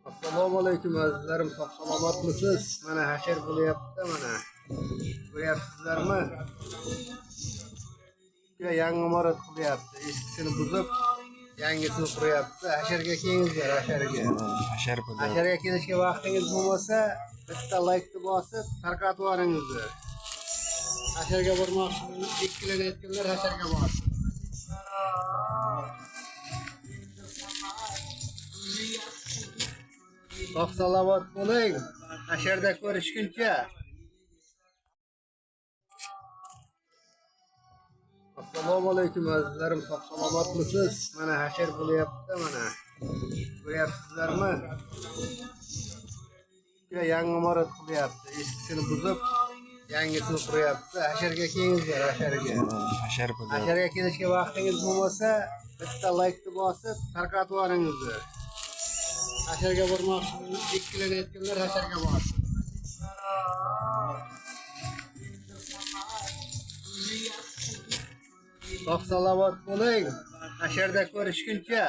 Assalomu alaykum azizlarim, sog' salomatmisiz? Mana hashar bo'lyapti, mana. Ko'ryapsizlarmi? Yangi imorat qilyapti. Eskisini buzib, yangisini quryapti. Hasharga kelingizlar, hasharga. Hashar bo'lyapti. Hasharga kelishga vaqtingiz bo'lmasa, bitta laykni bosib, tarqatib yuboringizlar. Hasharga bormoqchi ikkilanayotganlar hasharga borsin. Sog' salomat bo'ling. Hasharda ko'rishguncha. Assalomu alaykum azizlarim, sog' salomatmisiz? Mana hashar bo'lyapti, mana. Ko'ryapsizlarmi? Yangi imorat qilyapti. Eskisini buzib, yangisini quryapti. Hasharga kelingizlar, hasharga. Hashar bo'lyapti. Hasharga kelishga vaqtingiz bo'lmasa, bitta laykni bosib, tarqatib yuboringizlar. Hasharga bormoqchi ikkilanayotganlar hasharga borsin. Sog' salomat bo'ling. Hasharda ko'rishguncha.